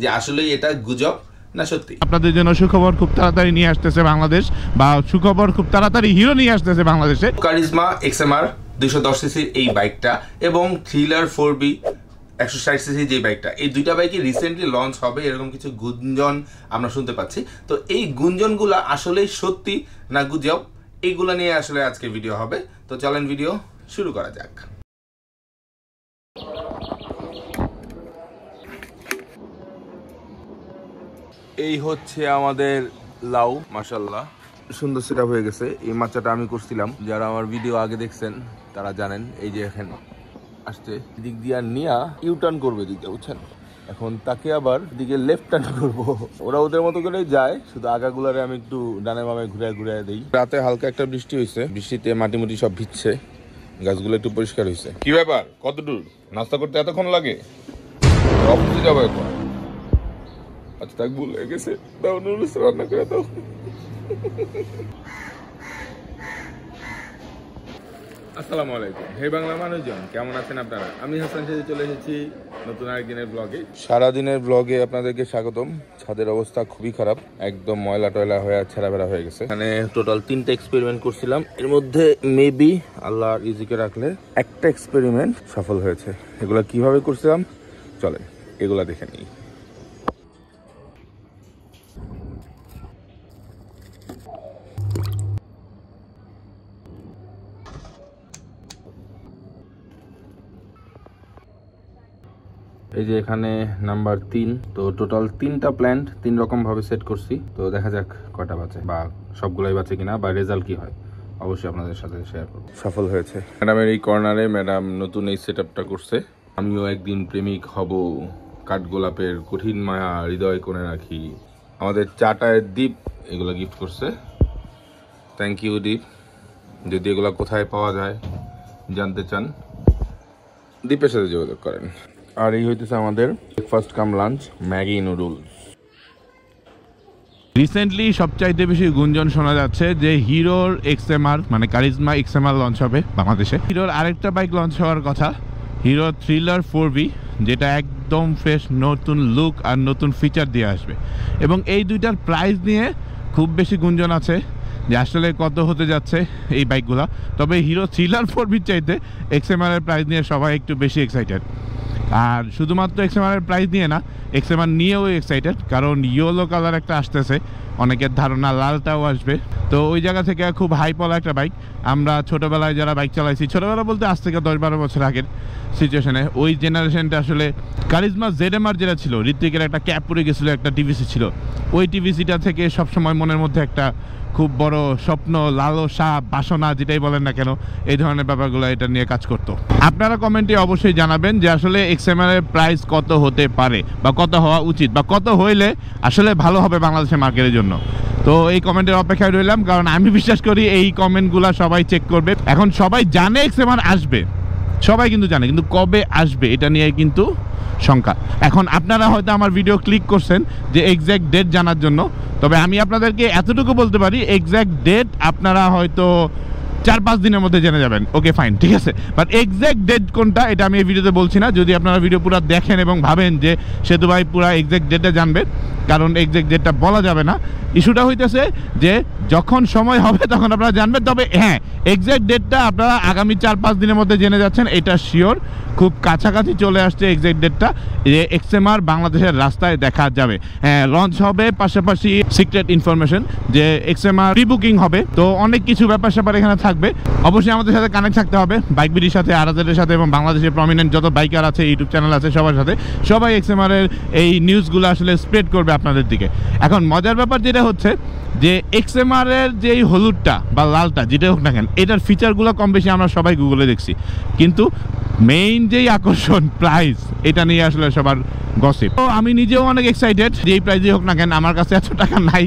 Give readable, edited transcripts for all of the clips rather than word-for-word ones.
যে আসলে এটা গুজব না সত্যি। আপনাদের জন্য সুখবর খুব তাড়াতাড়ি নিয়ে আসতেছে বাংলাদেশ, বা সুখবর খুব তাড়াতাড়ি হিরো নিয়ে আসতেছে বাংলাদেশে। কারিজমা XMR 210cc এই বাইকটা এবং থ্রিলার 4B 160cc যে বাইকটা, এই দুইটা বাইকই রিসেন্টলি লঞ্চ হবে এরকম কিছু গুঞ্জন আমরা শুনতে পাচ্ছি। তো এই গুঞ্জনগুলো আসলে সত্যি না গুজব, এইগুলা নিয়ে আসলে আজকে ভিডিও হবে। তো চলেন ভিডিও শুরু করা যাক। এই হচ্ছে আমাদের লাউ, মাশাআল্লাহ সুন্দর সেটআপ হয়ে গেছে। এই মাচাটা আমি করছিলাম, যারা আমার ভিডিও আগে দেখছেন তারা জানেন। এই যে এখানে আসছে দিক দিয়ে নিয়া ইউটার্ন করবে দিকে, বুঝছেন? এখন তাকে আবার দিকে লেফট টার্ন করবো। ওরা ওদের মতো করেই যায়, শুধু আগাগুলারে আমি একটু ডানে বামে ঘুরে ঘুরে দিই। রাতে হালকা একটা বৃষ্টি হয়েছে, বৃষ্টিতে মাটি মুটি সব ভিজছে, গাছগুলো একটু পরিষ্কার হয়েছে। কি ব্যাপার, কত দূর নাস্তা করতে এতক্ষণ লাগে? অফিসে যাবো এখন। আচ্ছা তাকে ভুল হয়ে গেছে, দাও নুডলস রান্না করে দাও। আসসালামু আলাইকুম হে বাংলা মানুষজন, কেমন আছেন আপনারা? আমি হাসান সাথে চলে এসেছি নতুন আরেকদিনের ব্লগে। সারাদিনের ব্লগে আপনাদেরকে স্বাগতম। ছাদের অবস্থা খুবই খারাপ, একদম ময়লা টয়লা হয়ে ছেঁড়াবেড়া হয়ে গেছে। এখানে টোটাল 3টা এক্সপেরিমেন্ট করছিলাম, এর মধ্যে মেবি আল্লাহ রিজিকে রাখলে একটা এক্সপেরিমেন্ট সফল হয়েছে। এগুলা কিভাবে করছিলাম চলেন এগুলা দেখে নিই। এই যে এখানে নাম্বার 3, তো টোটাল 3টা প্ল্যান্ট 3 রকম ভাবে সেট করছি। তো দেখা যাক কয়টা বাঁচে বা সবগুলাই বাঁচে কিনা, বা রেজাল্ট কি হয় অবশ্যই আপনাদের সাথে শেয়ার করব। সফল হয়েছে। ম্যাডামের এই কর্নারে ম্যাডাম নতুন এই সেটআপটা করছে। আমিও একদিন প্রেমিক হব, কাঠগোলাপের কঠিন মায়া হৃদয় কোণে রাখি। আমাদের চাটায়ের দ্বীপ এগুলো গিফট করছে, থ্যাংক ইউ দ্বীপ। যদি এগুলো কোথায় পাওয়া যায় জানতে চান, দ্বীপের সাথে যোগাযোগ করেন। আর এই হইতেছে আমাদের ব্রেকফাস্ট কাম লাঞ্চ, ম্যাগি নুডলস। রিসেন্টলি সবচাইতে বেশি গুঞ্জন শোনা যাচ্ছে যে হিরোর XMR মানে কারিজমা XMR লঞ্চ হবে বাংলাদেশে। হিরোর আরেকটা বাইক লঞ্চ হওয়ার কথা, হিরো থ্রিলার 4B, যেটা একদম ফ্রেশ নতুন লুক আর নতুন ফিচার দিয়ে আসবে। এবং এই দুইটার প্রাইস নিয়ে খুব বেশি গুঞ্জন আছে যে আসলে কত হতে যাচ্ছে এই বাইকগুলা। তবে হিরো থ্রিলার 4B চাইতে XMR এর প্রাইস নিয়ে সবাই একটু বেশি এক্সাইটেড। আর শুধুমাত্র XMR এর প্রাইস নিয়ে না, XMR নিয়েও এক্সাইটেড, কারণ ইয়েলো কালার একটা আসতেছে, অনেকের ধারণা লালটাও আসবে। তো ওই জায়গা থেকে খুব হাইপওয়ালা একটা বাইক। আমরা ছোটোবেলায় যারা বাইক চালাইছি, ছোটোবেলা বলতে আজ থেকে 10-12 বছর আগের সিচুয়েশনে, ওই জেনারেশনটা আসলে কারিজমা ZMR যেটা ছিল, ঋত্বিকের একটা ক্যাপ পরে গেছিলো, একটা টিভিসি ছিল, ওই টিভিসিটা থেকে সবসময় মনের মধ্যে একটা খুব বড় স্বপ্ন, লালসা, বাসনা যেটাই বলেন না কেন, এই ধরনের ব্যাপারগুলো এটা নিয়ে কাজ করতো। আপনারা কমেন্টে অবশ্যই জানাবেন যে আসলে XMR এর প্রাইস কত হতে পারে, বা কত হওয়া উচিত, বা কত হইলে আসলে ভালো হবে বাংলাদেশের মার্কেটের জন্য। তো এই কমেন্টের অপেক্ষায় রইলাম, কারণ আমি বিশ্বাস করি এই কমেন্টগুলো সবাই চেক করবে। এখন সবাই জানে XMR আসবে, সবাই কিন্তু জানে, কিন্তু কবে আসবে এটা নিয়ে কিন্তু শঙ্কা। এখন আপনারা হয়তো আমার ভিডিও ক্লিক করছেন যে এক্স্যাক্ট ডেট জানার জন্য, তবে আমি আপনাদেরকে এতটুকু বলতে পারি এক্স্যাক্ট ডেট আপনারা হয়তো 4-5 দিনের মধ্যে জেনে যাবেন। ওকে ফাইন, ঠিক আছে, বাট এক্স্যাক্ট ডেট কোনটা এটা আমি এই ভিডিওতে বলছি না। যদি আপনারা ভিডিও পুরো দেখেন এবং ভাবেন যে সেতু ভাই পুরো এক্স্যাক্ট ডেটটা জানবে, কারণ এক্স্যাক্ট ডেটটা বলা যাবে না। ইস্যুটা হইতেছে যে যখন সময় হবে তখন আপনারা জানবেন। তবে হ্যাঁ, এক্স্যাক্ট ডেটটা আপনারা আগামী 4-5 দিনের মধ্যে জেনে যাচ্ছেন, এটা শিওর। খুব কাছাকাছি চলে আসছে এক্স্যাক্ট ডেটটা, যে XMR বাংলাদেশের রাস্তায় দেখা যাবে। হ্যাঁ, লঞ্চ হবে, পাশাপাশি সিক্রেট ইনফরমেশন যে XMR প্রি বুকিং হবে। তো অনেক কিছু ব্যাপার স্যাপার এখানে থাকবে। অবশ্যই আমাদের সাথে কানেক্ট থাকতে হবে, বাইক বিডির সাথে, আরাজের সাথে, এবং বাংলাদেশের প্রমিনেন্ট যত বাইকার আছে, ইউটিউব চ্যানেল আছে, সবার সাথে। সবাই XMR এর এই নিউজগুলো আসলে স্প্রেড করবে আপনাদের দিকে। এখন মজার ব্যাপার যেটা হচ্ছে যে XMR এর যে হলুদটা বা লালটা যেটা হোক না কেন, এটার ফিচারগুলো কম বেশি আমরা সবাই গুগলে দেখছি, কিন্তু মেইন যেই আকর্ষণ প্রাইস, এটা নিয়ে আসলে সবার গসিপ। তো আমি নিজেও অনেক এক্সাইটেড যে এই প্রাইজই হোক না কেন, আমার কাছে এত টাকা নাই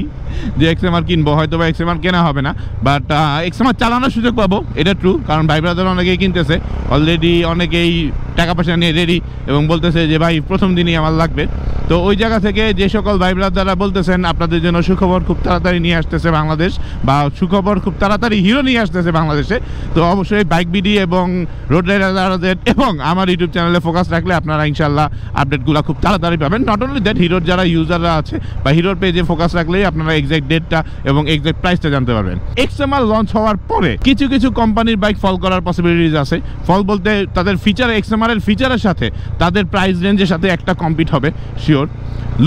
যে এক্সএমআর কিনবো, হয়তো বা এক্সএমআর কেনা হবে না, বাট এক্সএমআর চালানোর সুযোগ পাবো, এটা ট্রু। কারণ ভাই ব্রাদার অনেকেই কিনতেছে অলরেডি, অনেকেই টাকা পয়সা নিয়ে রেডি এবং বলতেছে যে ভাই প্রথম দিনই আমার লাগবে। তো ওই জায়গা থেকে যে সকল ভাই ব্রাদাররা বলতেছেন আপনাদের জন্য সুখবর খুব তাড়াতাড়ি নিয়ে আসতেছে বাংলাদেশ, বা সুখবর খুব তাড়াতাড়ি হিরো নিয়ে আসতেছে বাংলাদেশে, তো অবশ্যই বাইক বিডি এবং রোড রাইডার এবং আমার ইউটিউব চ্যানেলে ফোকাস রাখলে আপনারা ইনশাল্লাহ আপডেটগুলো খুব তাড়াতাড়ি পাবেন। নট অনলি দ্যাট, হিরোর যারা ইউজাররা আছে বা হিরোর পেজে ফোকাস রাখলেই আপনারা এক্সাক্ট ডেটটা এবং এক্সাক্ট প্রাইসটা জানতে পারবেন। এক্সএমআর লঞ্চ হওয়ার পরে কিছু কিছু কোম্পানির বাইক ফল করার পসিবিলিটিস আছে। ফল বলতে তাদের ফিচার, এক্সএমআর এর ফিচারের সাথে তাদের প্রাইস রেঞ্জের সাথে একটা কম্পিট হবে শিওর,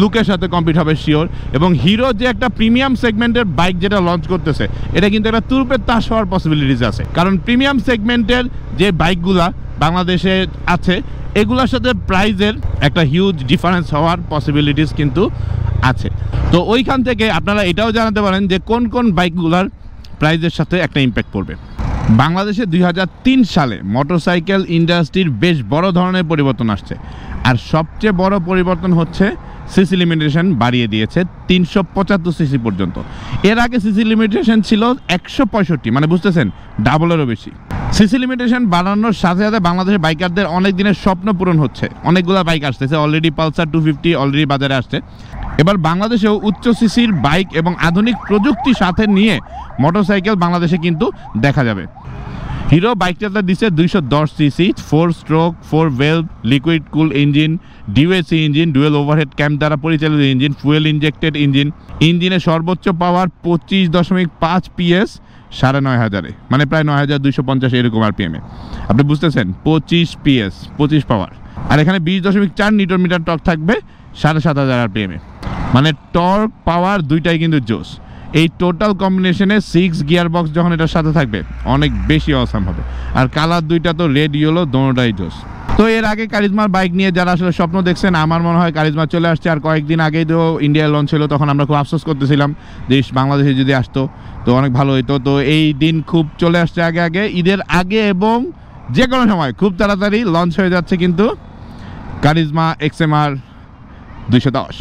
লুকের সাথে কম্পিট হবে শিওর। এবং হিরো যে একটা প্রিমিয়াম সেগমেন্টের বাইক যেটা লঞ্চ করতেছে, এটা কিন্তু একটা তুরুপের তাস হওয়ার পসিবিলিটিস আছে। কারণ প্রিমিয়াম সেগমেন্টের যে বাইকগুলা বাংলাদেশে আছে, এগুলোর সাথে প্রাইজের একটা হিউজ ডিফারেন্স হওয়ার পসিবিলিটিস কিন্তু আছে। তো ওইখান থেকে আপনারা এটাও জানাতে পারেন যে কোন কোন বাইকগুলার প্রাইজের সাথে একটা ইম্প্যাক্ট পড়বে। বাংলাদেশে 2003 সালে মোটরসাইকেল ইন্ডাস্ট্রির বেশ বড় ধরনের পরিবর্তন আসছে, আর সবচেয়ে বড় পরিবর্তন হচ্ছে সিসি লিমিটেশন বাড়িয়ে দিয়েছে 375 সিসি পর্যন্ত। এর আগে সিসি লিমিটেশন ছিল 165, মানে বুঝতেছেন ডাবলেরও বেশি। সিসি লিমিটেশন বাড়ানোর সাথে সাথে বাংলাদেশের বাইকারদের অনেক দিনের স্বপ্ন পূরণ হচ্ছে, অনেকগুলো বাইক আসতেছে অলরেডি, পালসার 250 অলরেডি বাজারে আসছে। এবার বাংলাদেশেও উচ্চ সিসির বাইক এবং আধুনিক প্রযুক্তি সাথে নিয়ে মোটরসাইকেল বাংলাদেশে কিন্তু দেখা যাবে। হিরো বাইকটাতে দিচ্ছে 210 CC, 4 stroke 4 valve liquid cool engine, ডিউএসি ইঞ্জিন, ডুয়েল ওভারহেড ক্যাম্প দ্বারা পরিচালিত ইঞ্জিন, ফুয়েল ইনজেক্টেড ইঞ্জিন। ইঞ্জিনের সর্বোচ্চ পাওয়ার 25.5 PS 9500, মানে প্রায় 9250 এরকম আরপিএমে। আপনি বুঝতেছেন 25 PS 25 পাওয়ার। আর এখানে 20.4 নিউটন মিটার টর্ক থাকবে 7500 আরপিএমে, মানে টর্ক পাওয়ার দুইটাই কিন্তু জোস। এই টোটাল কম্বিনেশনে 6 গিয়ার বক্স যখন এটার সাথে থাকবে অনেক বেশি অসাম হবে। আর কালার দুইটা তো রেড ইয়েলো, দোনোটাই জোস। তো এর আগে কারিজমার বাইক নিয়ে যারা আসলে স্বপ্ন দেখছেন, আমার মনে হয় কারিজমা চলে আসছে। আর কয়েকদিন আগেই তো ইন্ডিয়ায় লঞ্চ হলো, তখন আমরা খুব আফসোস করতেছিলাম যে বাংলাদেশে যদি আসতো তো অনেক ভালো হতো। তো এই দিন খুব চলে আসছে আগে আগে, ঈদের আগে এবং যে কোনো সময় খুব তাড়াতাড়ি লঞ্চ হয়ে যাচ্ছে কিন্তু কারিজমা এক্সএমআর 210।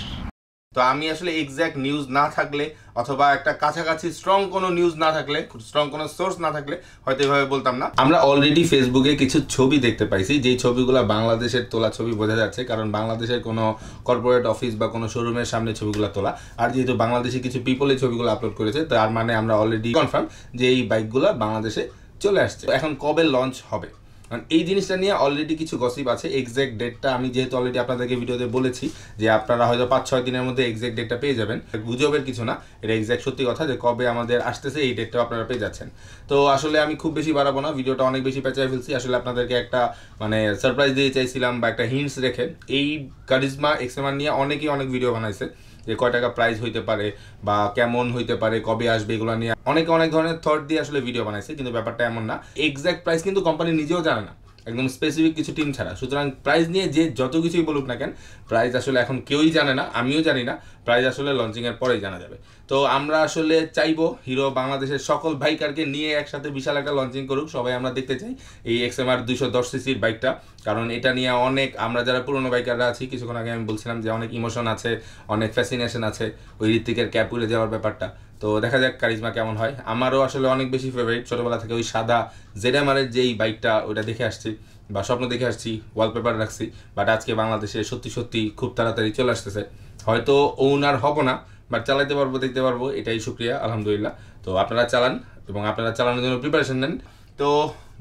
তো আমি আসলে এক্স্যাক্ট নিউজ না থাকলে অথবা একটা কাছাকাছি স্ট্রং কোনো নিউজ না থাকলে, স্ট্রং কোনো সোর্স না থাকলে হয়তো এভাবে বলতাম না। আমরা অলরেডি ফেসবুকে কিছু ছবি দেখতে পাইছি, যেই ছবিগুলো বাংলাদেশের তোলা ছবি বোঝা যাচ্ছে, কারণ বাংলাদেশের কোনো কর্পোরেট অফিস বা কোনো শোরুমের সামনে ছবিগুলো তোলা। আর যেহেতু বাংলাদেশি কিছু পিপল এই ছবিগুলো আপলোড করেছে, তার মানে আমরা অলরেডি কনফার্ম যে এই বাইকগুলো বাংলাদেশে চলে আসছে। এখন কবে লঞ্চ হবে, কারণ এই জিনিসটা নিয়ে অলরেডি কিছু গসিপ আছে। এক্স্যাক্ট ডেটটা আমি যেহেতু অলরেডি আপনাদেরকে ভিডিওতে বলেছি যে আপনারা হয়তো 5-6 দিনের মধ্যে এক্স্যাক্ট ডেটটা পেয়ে যাবেন। গুজবের কিছু না, এটা এক্স্যাক্ট সত্যি কথা যে কবে আমাদের আসতেছে এই ডেটটাও আপনারা পেয়ে যাচ্ছেন। তো আসলে আমি খুব বেশি বাড়াবো না, ভিডিওটা অনেক বেশি পেঁচায় ফেলছি। আসলে আপনাদেরকে একটা মানে সারপ্রাইজ দিয়ে চাইছিলাম বা একটা হিন্টস রেখে। এই কারিজমা এক্সএমআর নিয়ে অনেকেই অনেক ভিডিও বানাইছে যে কয় টাকা প্রাইস হইতে পারে বা কেমন হইতে পারে, কবে আসবে, এগুলো নিয়ে অনেকে অনেক ধরনের থট দিয়ে আসলে ভিডিও বানাইছে। কিন্তু ব্যাপারটা এমন না, এক্স্যাক্ট প্রাইস কিন্তু কোম্পানি নিজেও জানে না, একদম স্পেসিফিক কিছু টিম ছাড়া। সুতরাং প্রাইস নিয়ে যে যত কিছুই বলুক না কেন, প্রাইস আসলে এখন কেউই জানে না, আমিও জানি না। প্রাইস আসলে লঞ্চিংয়ের পরেই জানা যাবে। তো আমরা আসলে চাইবো হিরো বাংলাদেশের সকল বাইকারকে নিয়ে একসাথে বিশাল একটা লঞ্চিং করুক, সবাই আমরা দেখতে চাই এই এক্সএমআর 210 সিসির বাইকটা। কারণ এটা নিয়ে অনেক, আমরা যারা পুরনো বাইকাররা আছি, কিছুক্ষণ আগে আমি বলছিলাম যে অনেক ইমোশন আছে, অনেক ফ্যাসিনেশন আছে ওই ঋত্বিকের ক্যাপ উড়ে যাওয়ার ব্যাপারটা। তো দেখা যাক কারিজমা কেমন হয়। আমারও আসলে অনেক বেশি ফেভারিট, ছোটোবেলা থেকে ওই সাদা জেডএমআরের যেই বাইকটা ওইটা দেখে আসছি বা স্বপ্ন দেখে আসছি, ওয়ালপেপার রাখছি। বাট আজকে বাংলাদেশে সত্যি সত্যি খুব তাড়াতাড়ি চলে আসতেছে। হয়তো ওনার হবো না, বাট চালাইতে পারবো, দেখতে পারবো, এটাই শুক্রিয়া, আলহামদুলিল্লাহ। তো আপনারা চালান এবং আপনারা চালানোর জন্য প্রিপারেশন নেন। তো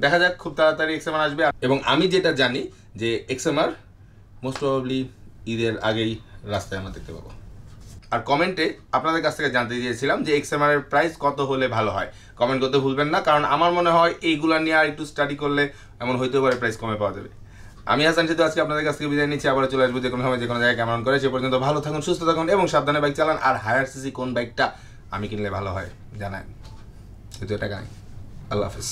দেখা যাক খুব তাড়াতাড়ি এক্সএমআর আসবে। এবং আমি যেটা জানি যে এক্সএমআর মোস্ট প্রবাবলি ঈদের আগেই রাস্তায় আমরা দেখতে পাবো। আর কমেন্টে আপনাদের কাছ থেকে জানতে দিয়েছিলাম যে এক্সএমআর এর প্রাইস কত হলে ভালো হয়। কমেন্ট করতে ভুলবেন না, কারণ আমার মনে হয় এইগুলা নিয়ে আর একটু স্টাডি করলে এমন হইতে পারে প্রাইস কমে পাওয়া যাবে। আমি হাসান সেতু আজকে আপনাদের কাছ থেকে বিদায় নিচ্ছি। আবার চলে আসবো যে কোনো সময় যে কোনো জায়গায় কেমন করে। সে পর্যন্ত ভালো থাকুন, সুস্থ থাকুন এবং সাবধানে বাইক চালান। আর হায়ার সিসি কোন বাইকটা আমি কিনলে ভালো হয় জানান, কিন্তু টাকা নেই। আল্লাহ হাফেজ।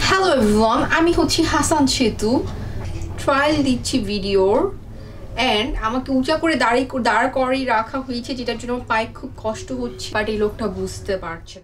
হ্যালো এভরিওয়ান, আমি হচ্ছি হাসান সেতু, ট্রায়াল দিচ্ছি ভিডিওর। অ্যান্ড আমাকে উঁচা করে দাঁড় করিয়ে রাখা হয়েছে, যেটার জন্য পায়ে খুব কষ্ট হচ্ছে, বাট এই লোকটা বুঝতে পারছে না।